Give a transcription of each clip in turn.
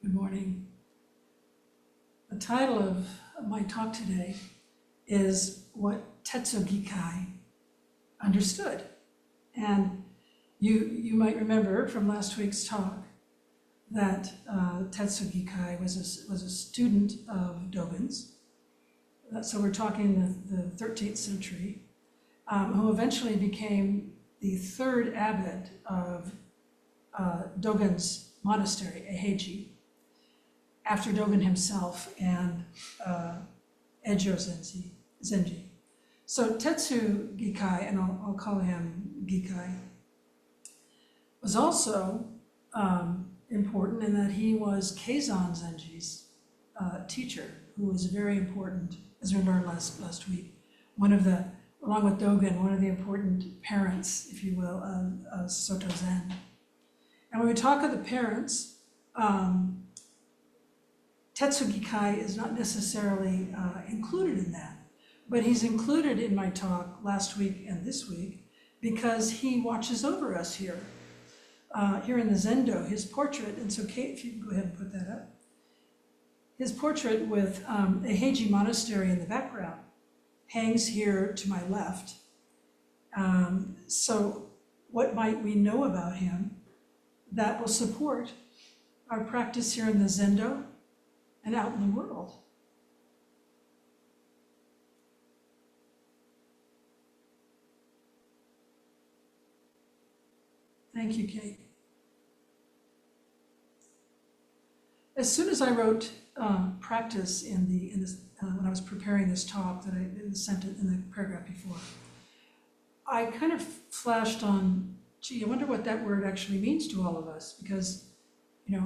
Good morning. The title of my talk today is What Tettsū Gikai Understood. And you might remember from last week's talk that Tettsū Gikai was a student of Dogen's. So we're talking the 13th century, who eventually became the third abbot of Dogen's monastery, Eiheiji, after Dogen himself and Ejo Zenji. So Tettsū Gikai, and I'll call him Gikai, was also important in that he was Keizan Zenji's teacher, who was very important, as we learned last week. Along with Dogen, one of the important parents, if you will, of Soto Zen. And when we talk of the parents, Tettsū Gikai is not necessarily included in that, but he's included in my talk last week and this week because he watches over us here. Here in the Zendo, his portrait, and so Kate, if you can go ahead and put that up. His portrait with Eiheiji Monastery in the background hangs here to my left. So what might we know about him that will support our practice here in the Zendo and out in the world? Thank you, Kate. As soon as I wrote practice when I was preparing this talk that I sent it in the paragraph before, I kind of flashed on, gee, I wonder what that word actually means to all of us, because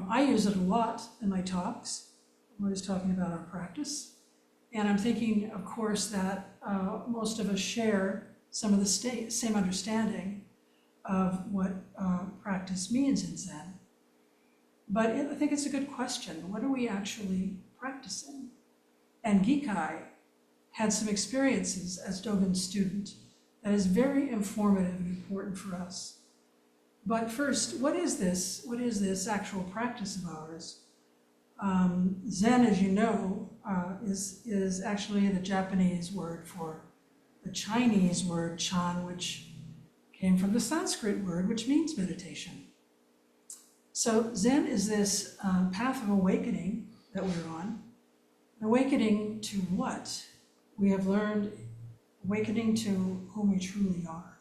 I use it a lot in my talks. I'm always talking about our practice. And I'm thinking, of course, that most of us share some of the same understanding of what practice means in Zen. But I think it's a good question. What are we actually practicing? And Gikai had some experiences as Dogen's student that is very informative and important for us. But first, what is this? What is this actual practice of ours? Zen, as you know, is actually the Japanese word for the Chinese word chan, which came from the Sanskrit word, which means meditation. So Zen is this path of awakening that we're on. An awakening to what? We have learned awakening to whom we truly are.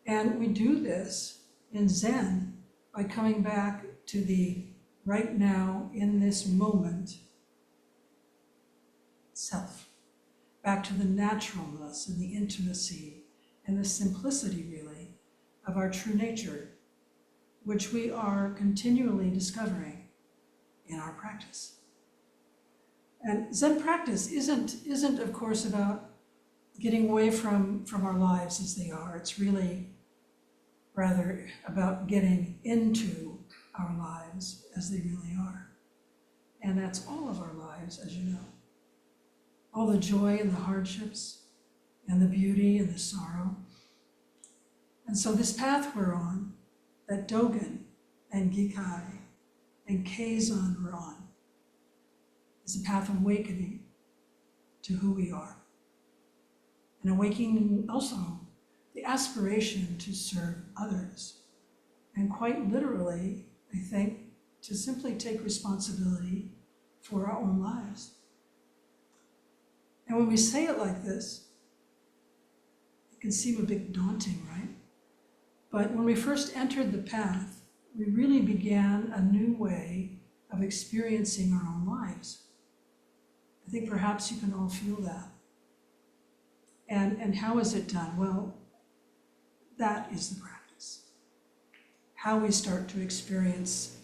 And we do this in Zen by coming back to the right now, in this moment, self. Back to the naturalness and the intimacy and the simplicity, really, of our true nature, which we are continually discovering in our practice. And Zen practice isn't of course, about getting away from our lives as they are. It's really rather about getting into our lives as they really are. And that's all of our lives, as you know. All the joy and the hardships, and the beauty and the sorrow. And so this path we're on, that Dogen and Gikai and Keizan were on, is a path of awakening to who we are. And awakening also the aspiration to serve others. And quite literally, I think, to simply take responsibility for our own lives. And when we say it like this, it can seem a bit daunting, right? But when we first entered the path, we really began a new way of experiencing our own lives. I think perhaps you can all feel that. And how is it done? Well, that is the practice. How we start to experience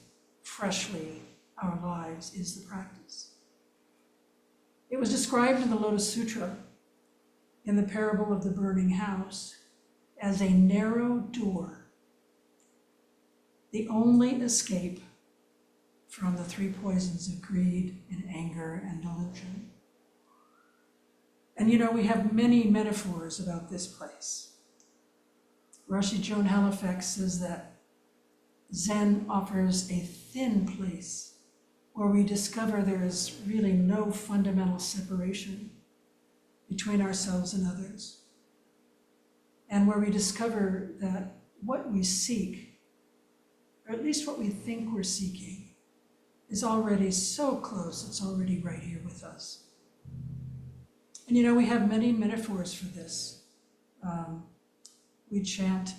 freshly our lives is the practice. It was described in the Lotus Sutra, in the parable of the burning house, as a narrow door, the only escape from the three poisons of greed and anger and delusion. And we have many metaphors about this place. Roshi Joan Halifax says that Zen offers a thin place where we discover there is really no fundamental separation between ourselves and others, and where we discover that what we seek, or at least what we think we're seeking, is already so close, it's already right here with us. And you know, we have many metaphors for this. We chant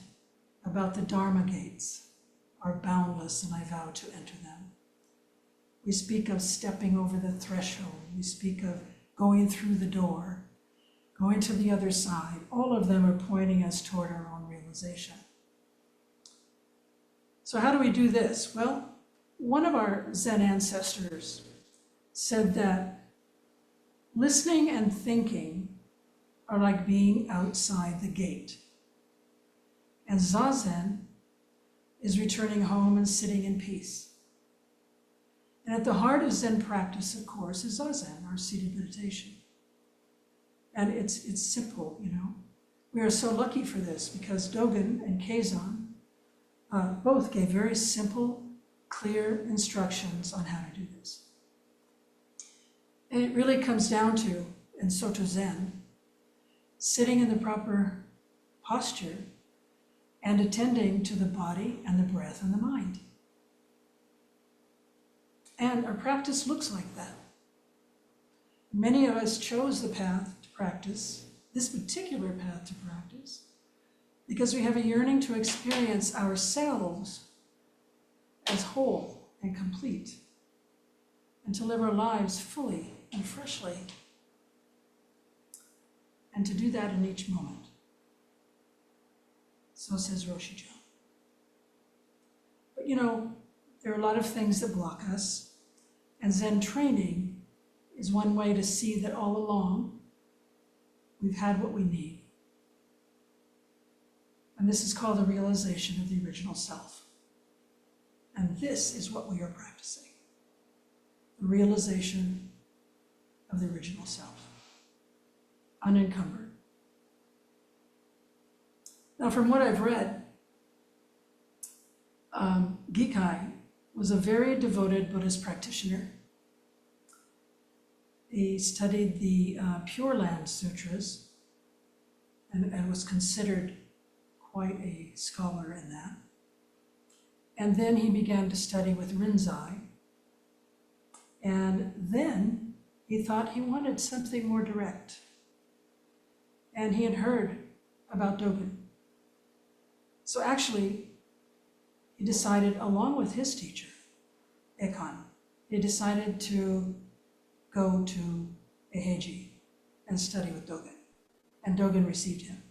about the Dharma gates are boundless and I vow to enter them. We speak of stepping over the threshold. We speak of going through the door, going to the other side. All of them are pointing us toward our own realization. So how do we do this? Well, one of our Zen ancestors said that listening and thinking are like being outside the gate. And Zazen is returning home and sitting in peace. And at the heart of Zen practice, of course, is Zazen, our seated meditation. And it's simple, you know. We are so lucky for this because Dogen and Keizan both gave very simple, clear instructions on how to do this. And it really comes down to, in Soto Zen, sitting in the proper posture and attending to the body and the breath and the mind. And our practice looks like that. Many of us chose the path to practice, this particular path to practice, because we have a yearning to experience ourselves as whole and complete, and to live our lives fully and freshly, and to do that in each moment. So says Roshijo. But you know, there are a lot of things that block us, and Zen training is one way to see that all along we've had what we need. And this is called the realization of the original self. And this is what we are practicing. The realization of the original self, unencumbered. Now, from what I've read, Gikai was a very devoted Buddhist practitioner. He studied the Pure Land Sutras and was considered quite a scholar in that. And then he began to study with Rinzai. And then he thought he wanted something more direct. And he had heard about Dogen. So actually, he decided, along with his teacher, Ekan, he decided to go to Eheji and study with Dogen. And Dogen received him.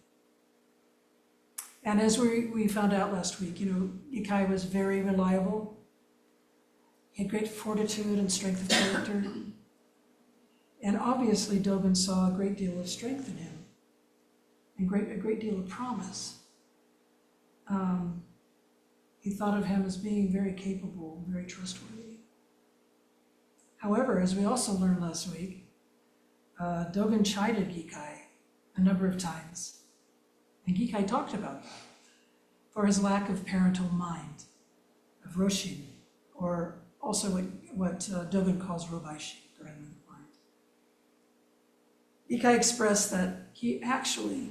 And as we found out last week, you know, Gikai was very reliable. He had great fortitude and strength of character. And obviously, Dogen saw a great deal of strength in him and a great deal of promise. He thought of him as being very capable, very trustworthy. However, as we also learned last week, Dogen chided Gikai a number of times. And Gikai talked about that for his lack of parental mind, of Roshin, or also what Dogen calls Robaishi, grandmother mind. Gikai expressed that he actually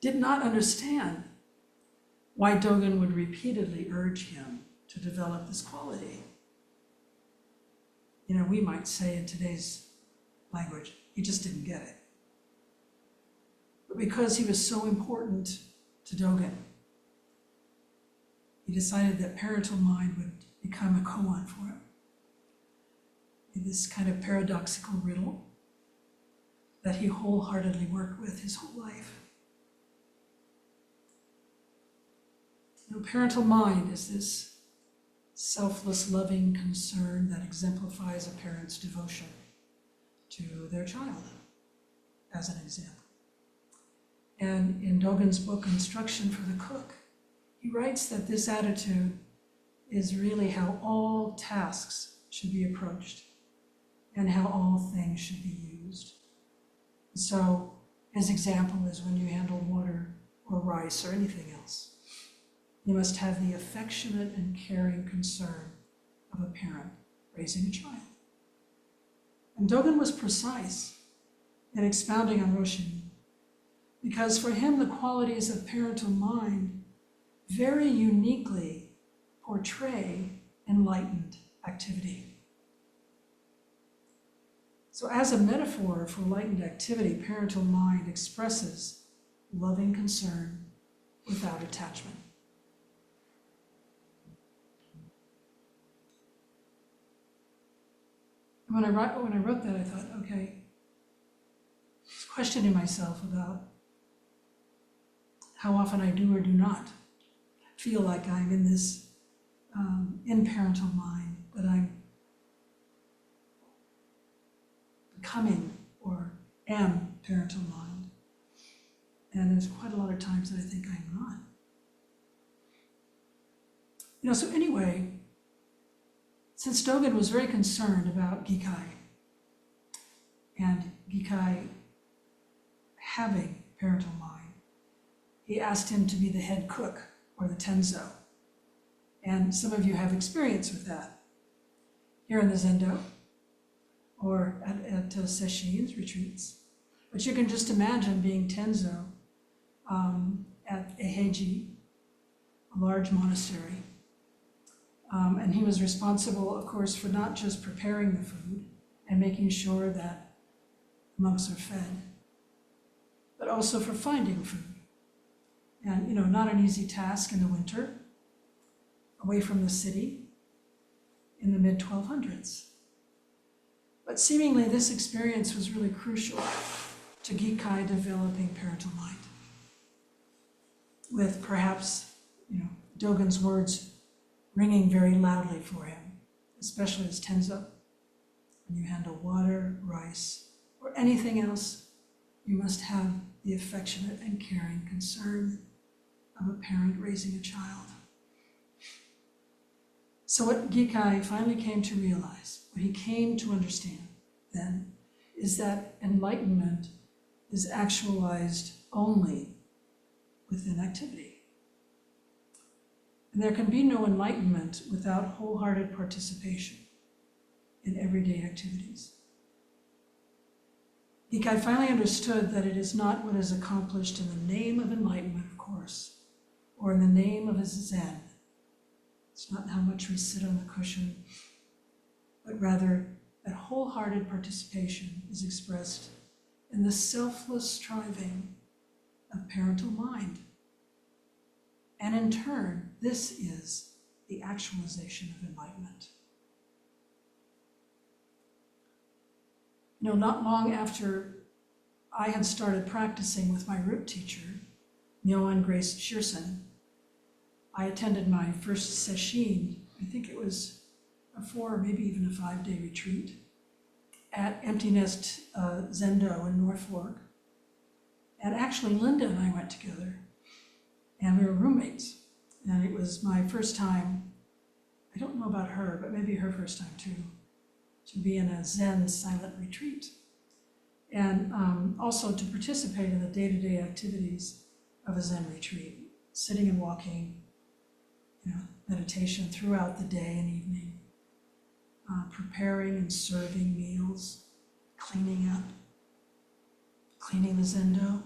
did not understand why Dogen would repeatedly urge him to develop this quality. You know, we might say in today's language, he just didn't get it. But because he was so important to Dogen, he decided that parental mind would become a koan for him. In this kind of paradoxical riddle that he wholeheartedly worked with his whole life. You know, parental mind is this selfless, loving concern that exemplifies a parent's devotion to their child, as an example. And in Dogen's book, Instruction for the Cook, he writes that this attitude is really how all tasks should be approached and how all things should be used. So his example is when you handle water or rice or anything else, you must have the affectionate and caring concern of a parent raising a child. And Dogen was precise in expounding on Roshin, because for him the qualities of parental mind very uniquely portray enlightened activity. So as a metaphor for enlightened activity, parental mind expresses loving concern without attachment. When I wrote that, I thought, okay, I was questioning myself about how often I do or do not feel like I'm in this in parental mind, that I'm becoming or am parental mind. And there's quite a lot of times that I think I'm not. So anyway, since Dogen was very concerned about Gikai and Gikai having parental mind, he asked him to be the head cook or the Tettsū. And some of you have experience with that here in the Zendo or at sessions, retreats. But you can just imagine being Tettsū at a Heiji, a large monastery. And he was responsible, of course, for not just preparing the food and making sure that monks are fed, but also for finding food. And, not an easy task in the winter, away from the city in the mid-1200s. But seemingly this experience was really crucial to Gikai developing parental mind, with perhaps, Dogen's words ringing very loudly for him, especially as Tettsū. When you handle water, rice, or anything else, you must have the affectionate and caring concern of a parent raising a child. So what Gikai finally came to realize, what he came to understand then, is that enlightenment is actualized only within activity. And there can be no enlightenment without wholehearted participation in everyday activities. Gikai finally understood that it is not what is accomplished in the name of enlightenment, of course, or in the name of his Zen. It's not how much we sit on the cushion, but rather that wholehearted participation is expressed in the selfless striving of parental mind. And in turn, this is the actualization of enlightenment. Not long after I had started practicing with my root teacher, Myoan Grace Shearson, I attended my first sesshin, I think it was a 4 or maybe even a 5-day retreat, at Empty Nest Zendo in Norfolk. And actually Linda and I went together, and we were roommates. And it was my first time, I don't know about her, but maybe her first time too, to be in a Zen silent retreat. And also to participate in the day-to-day activities of a Zen retreat, sitting and walking, meditation throughout the day and evening, preparing and serving meals, cleaning up, cleaning the Zendo.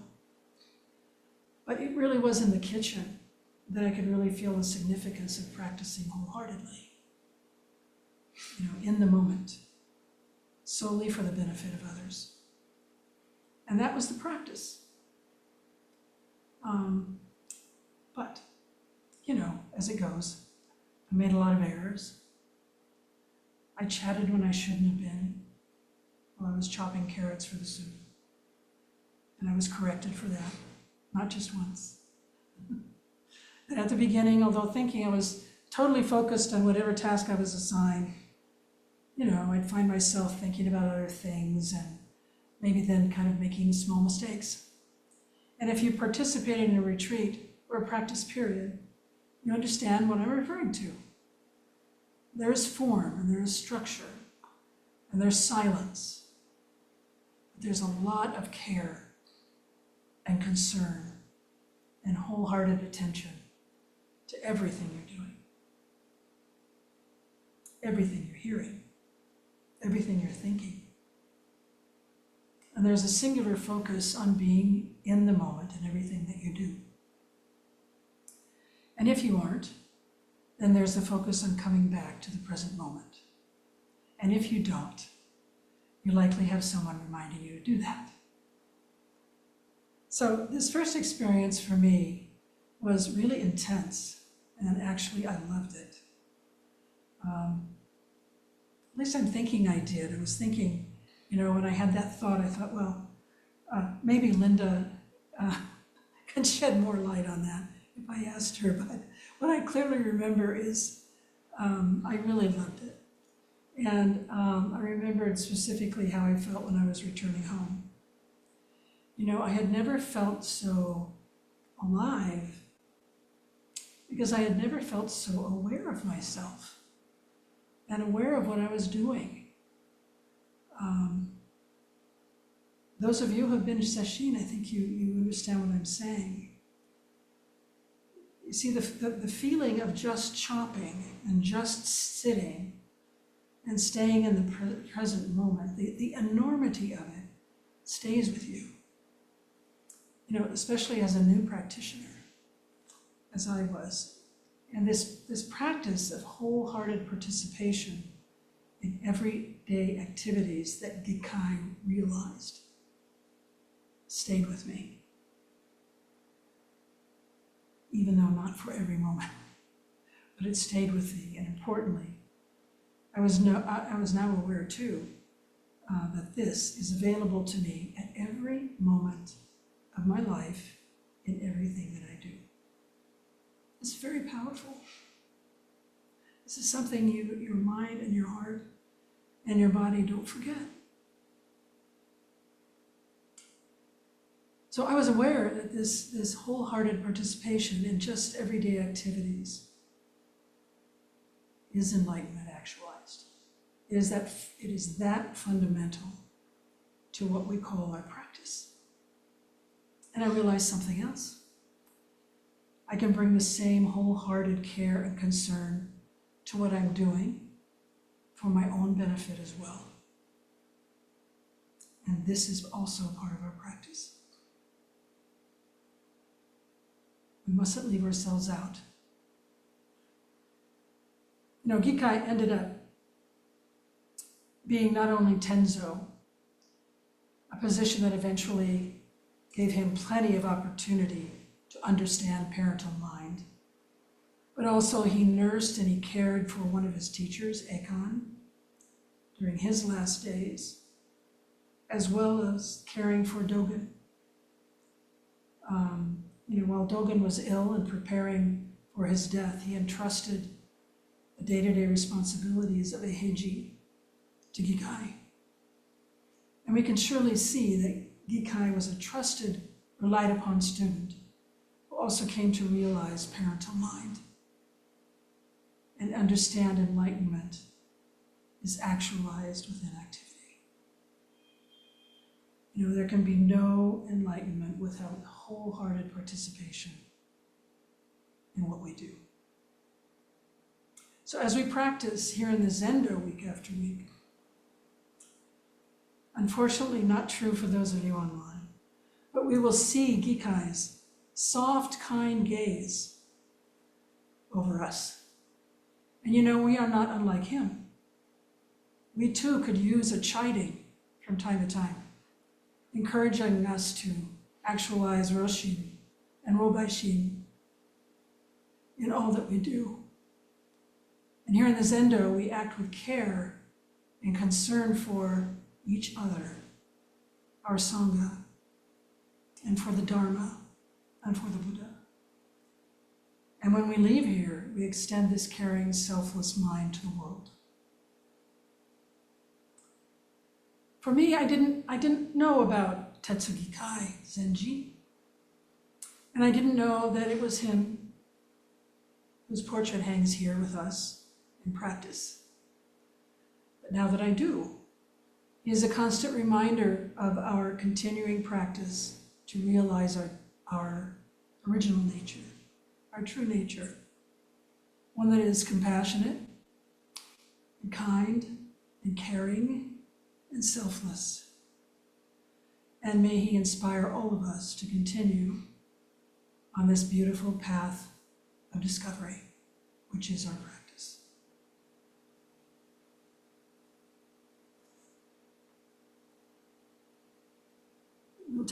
But it really was in the kitchen that I could really feel the significance of practicing wholeheartedly, in the moment, solely for the benefit of others. And that was the practice. But, as it goes, I made a lot of errors. I chatted when I shouldn't have been while I was chopping carrots for the soup. And I was corrected for that, not just once. And at the beginning, although thinking I was totally focused on whatever task I was assigned, I'd find myself thinking about other things and maybe then kind of making small mistakes. And if you participated in a retreat or a practice period, you understand what I'm referring to. There's form and there's structure and there's silence. But there's a lot of care and concern and wholehearted attention to everything you're doing. everything you're hearing, everything you're thinking. And there's a singular focus on being in the moment in everything that you do. And if you aren't, then there's the focus on coming back to the present moment. And if you don't, you likely have someone reminding you to do that. So this first experience for me was really intense, and actually I loved it. At least I'm thinking I did. I was thinking, when I had that thought, I thought, well, maybe Linda can shed more light on that if I asked her. But what I clearly remember is I really loved it. And I remembered specifically how I felt when I was returning home. I had never felt so alive because I had never felt so aware of myself and aware of what I was doing. Those of you who have been to sesshin, I think you understand what I'm saying. You see, the feeling of just chopping and just sitting and staying in the present moment, the enormity of it stays with you. Especially as a new practitioner, as I was. And this practice of wholehearted participation in everyday activities that Gikai realized stayed with me. Even though not for every moment, but it stayed with me. And importantly, I was now aware too that this is available to me at every moment of my life in everything that I do. It's very powerful. This is something your mind and your heart and your body don't forget. So I was aware that this wholehearted participation in just everyday activities is enlightenment actualized. It is that fundamental to what we call our practice. And I realized something else. I can bring the same wholehearted care and concern to what I'm doing for my own benefit as well. And this is also part of our practice. We mustn't leave ourselves out. Gikai ended up being not only Tettsū, a position that eventually gave him plenty of opportunity to understand parental mind, but also he nursed and he cared for one of his teachers, Ekan, during his last days, as well as caring for Dogen. While Dogen was ill and preparing for his death, he entrusted the day-to-day responsibilities of Eiheiji to Gikai. And we can surely see that Gikai was a trusted, relied upon student who also came to realize parental mind and understand enlightenment is actualized within activity. There can be no enlightenment without wholehearted participation in what we do. So as we practice here in the Zendo week after week, unfortunately not true for those of you online, but we will see Gikai's soft, kind gaze over us. And we are not unlike him. We too could use a chiding from time to time, encouraging us to actualize Roshin and Robaishin in all that we do. And here in the Zendo, we act with care and concern for each other, our Sangha, and for the Dharma, and for the Buddha. And when we leave here, we extend this caring, selfless mind to the world. For me, I didn't know about Tettsū Gikai Zenji, and I didn't know that it was him whose portrait hangs here with us in practice. But now that I do, he is a constant reminder of our continuing practice to realize our original nature, our true nature, one that is compassionate, and kind and caring and selfless. And may he inspire all of us to continue on this beautiful path of discovery, which is our breath.